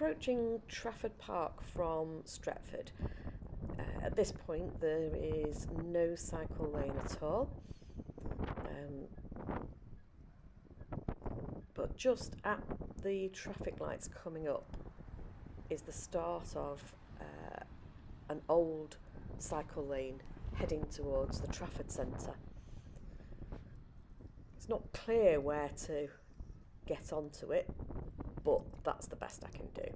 approaching Trafford Park from Stretford. At this point there is no cycle lane at all, but just at the traffic lights coming up is the start of an old cycle lane heading towards the Trafford Centre. It's not clear where to get onto it, but that's the best I can do.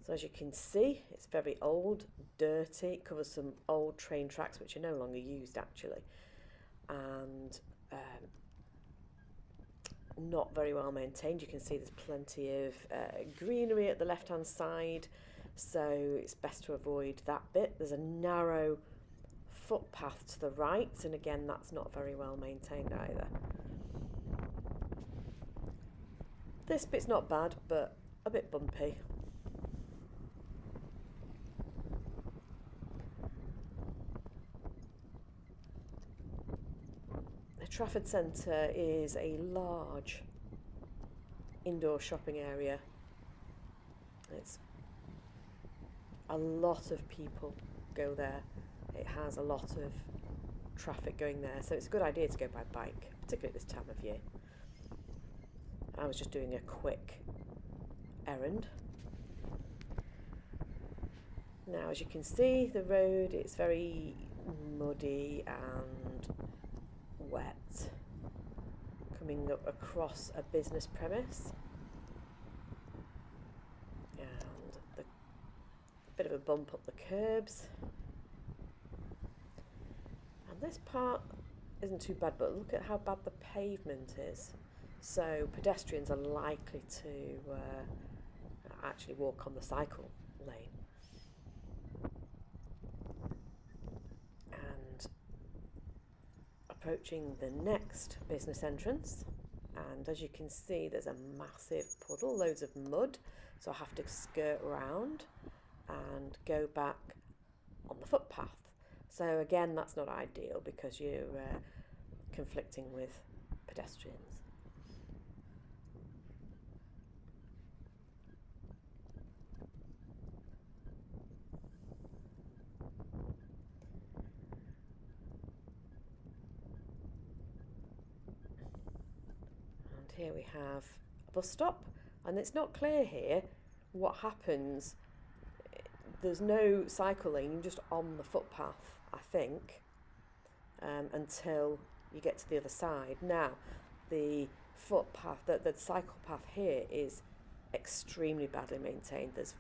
So as you can see, it's very old, dirty, it covers some old train tracks which are no longer used actually, and not very well maintained. You can see there's plenty of greenery at the left hand side, so it's best to avoid that bit. There's a narrow footpath to the right, and again that's not very well maintained either. This bit's not bad, but a bit bumpy. The Trafford Centre is a large indoor shopping area. It's a lot of people go there. It has a lot of traffic going there, so it's a good idea to go by bike, particularly at this time of year. I was just doing a quick errand. Now, as you can see, the road, it's very muddy and wet, coming up across a business premise, and a bit of a bump up the curbs. And this part isn't too bad, but look at how bad the pavement is. So pedestrians are likely to actually walk on the cycle lane. And approaching the next business entrance, and as you can see there's a massive puddle, loads of mud, so I have to skirt around and go back on the footpath. So again, that's not ideal because you're conflicting with pedestrians. And here we have a bus stop, and it's not clear here what happens. There's no cycle lane, you're just on the footpath, I think, until you get to the other side. Now, the footpath, the cycle path here is extremely badly maintained. There's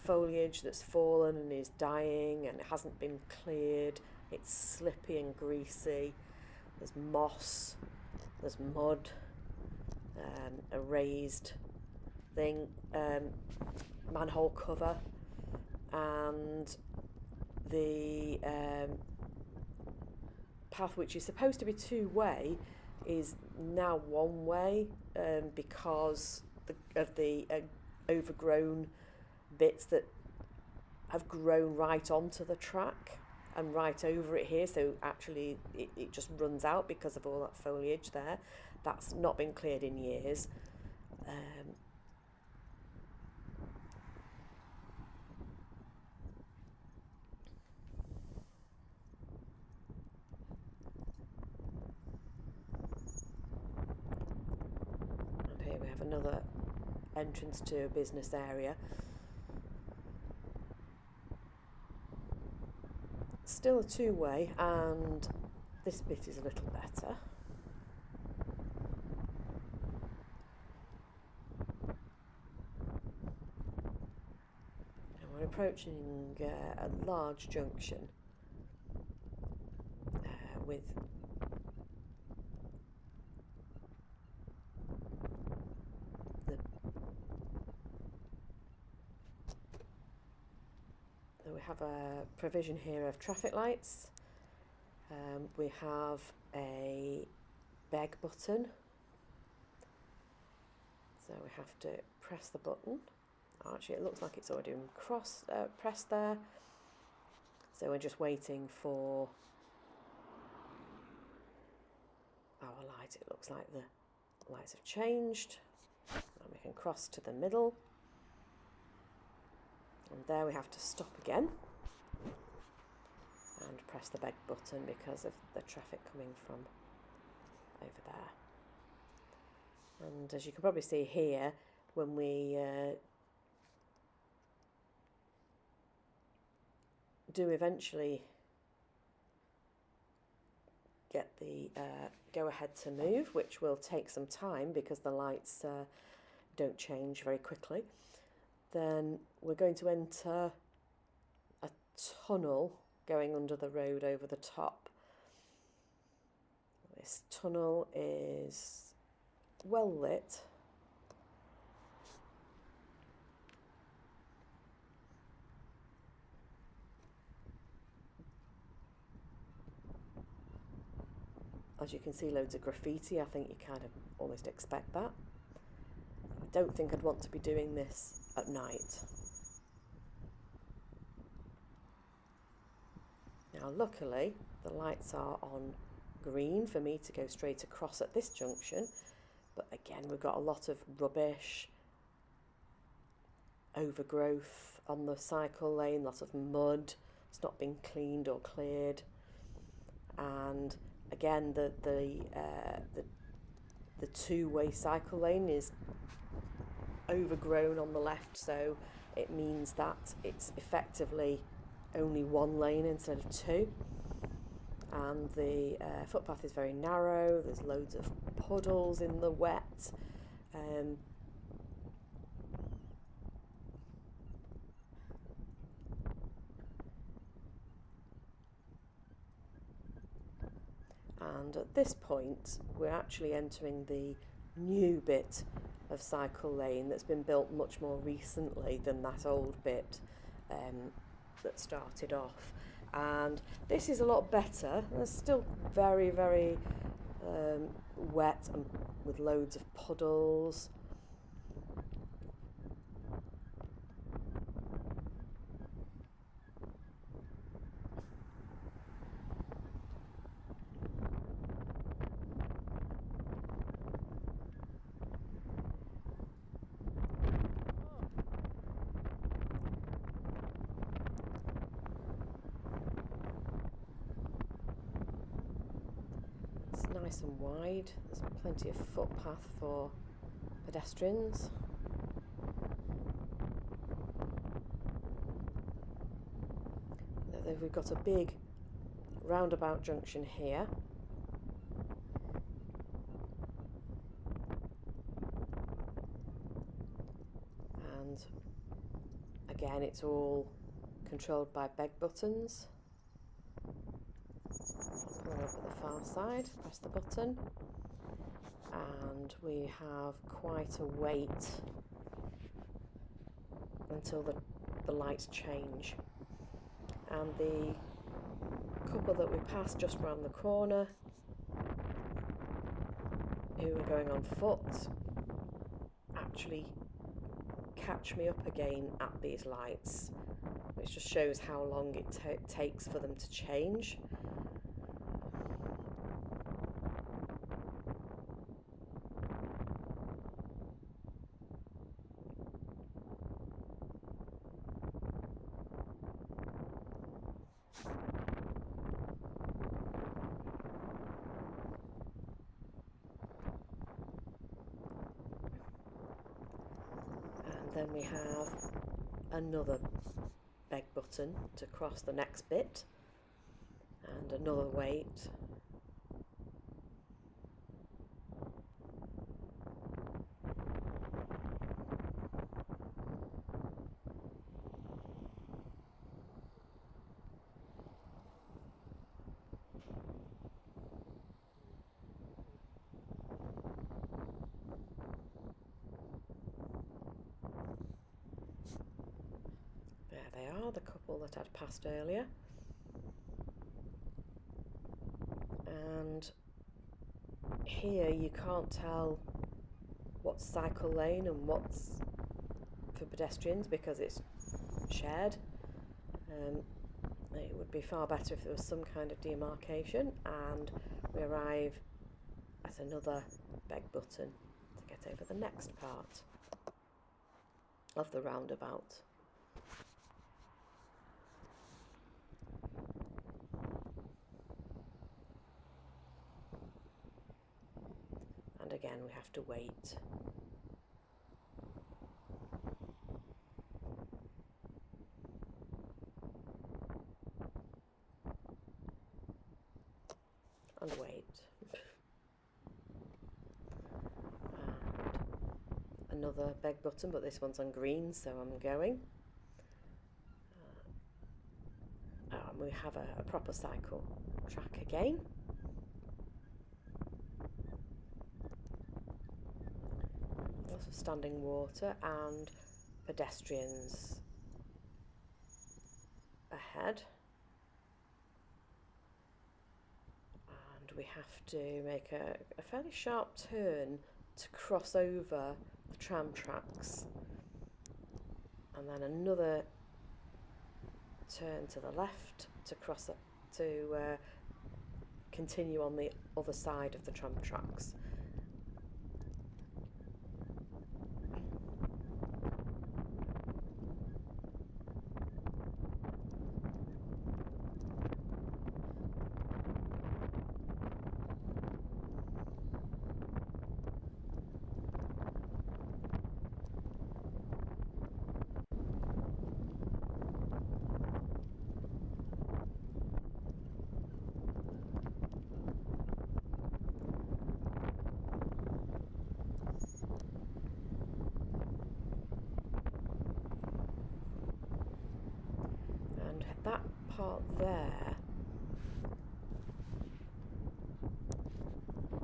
foliage that's fallen and is dying, and it hasn't been cleared. It's slippy and greasy. There's moss, there's mud, a raised thing, manhole cover, and the path, which is supposed to be two-way, is now one-way because of the overgrown bits that have grown right onto the track and right over it here, so actually it just runs out because of all that foliage there. That's not been cleared in years. And here we have another entrance to a business area. Still a two-way, and this bit is a little better. And we're approaching a large junction with we have a provision here of traffic lights. We have a beg button, so we have to press the button. Actually, it looks like it's already been pressed there, so we're just waiting for our light. It looks like the lights have changed, and we can cross to the middle, and there we have to stop again and press the beg button because of the traffic coming from over there. And as you can probably see here, when we do eventually get the go ahead to move, which will take some time because the lights don't change very quickly, then we're going to enter a tunnel going under the road over the top. This tunnel is well lit. As you can see, loads of graffiti. I think you kind of almost expect that. I don't think I'd want to be doing this at night. Now luckily the lights are on green for me to go straight across at this junction, but again we've got a lot of rubbish, overgrowth on the cycle lane, lots of mud, it's not been cleaned or cleared, and again the two-way cycle lane is overgrown on the left, so it means that it's effectively only one lane instead of two, and the footpath is very narrow. There's loads of puddles in the wet, and at this point we're actually entering the new bit of cycle lane that's been built much more recently than that old bit that started off, and this is a lot better. It's still very, very wet and with loads of puddles. Nice and wide, there's plenty of footpath for pedestrians. We've got a big roundabout junction here, and again it's all controlled by beg buttons. Pulling up at the far side, press the button, and we have quite a wait until the lights change. And the couple that we passed just round the corner, who are going on foot, actually catch me up again at these lights, which just shows how long it takes for them to change. Then we have another beg button to cross the next bit, and another wait. There they are, the couple that I'd passed earlier. And here you can't tell what's cycle lane and what's for pedestrians because it's shared. It would be far better if there was some kind of demarcation, and we arrive at another beg button to get over the next part of the roundabout. And again, we have to wait. And wait. And another beg button, but this one's on green, so I'm going. And we have a proper cycle track again. Lots of standing water and pedestrians ahead. And we have to make a fairly sharp turn to cross over the tram tracks. And then another turn to the left to cross it, to continue on the other side of the tram tracks. That part there,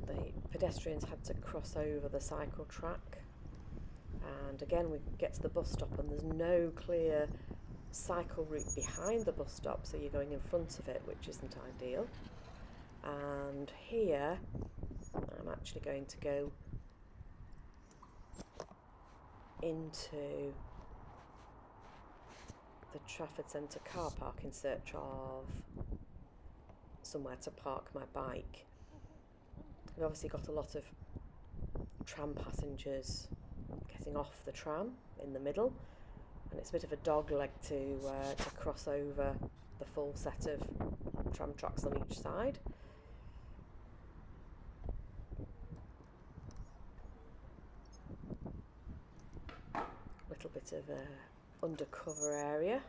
the pedestrians had to cross over the cycle track, and again we get to the bus stop and there's no clear cycle route behind the bus stop, so you're going in front of it, which isn't ideal. And here I'm actually going to go into the Trafford Centre car park in search of somewhere to park my bike. We've obviously got a lot of tram passengers getting off the tram in the middle, and it's a bit of a dogleg to cross over the full set of tram tracks on each side. Little bit of a undercover area.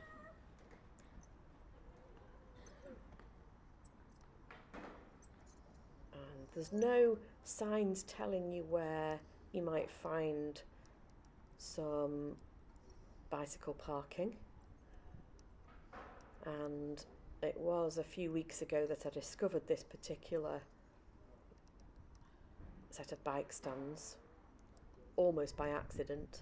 And there's no signs telling you where you might find some bicycle parking. And it was a few weeks ago that I discovered this particular set of bike stands, almost by accident.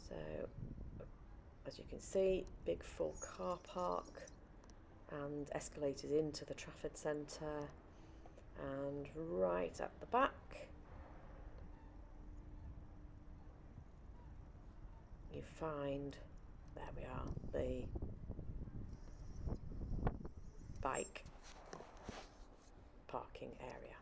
So, as you can see, big full car park and escalators into the Trafford Centre, and right at the back you find, there we are, the bike parking area.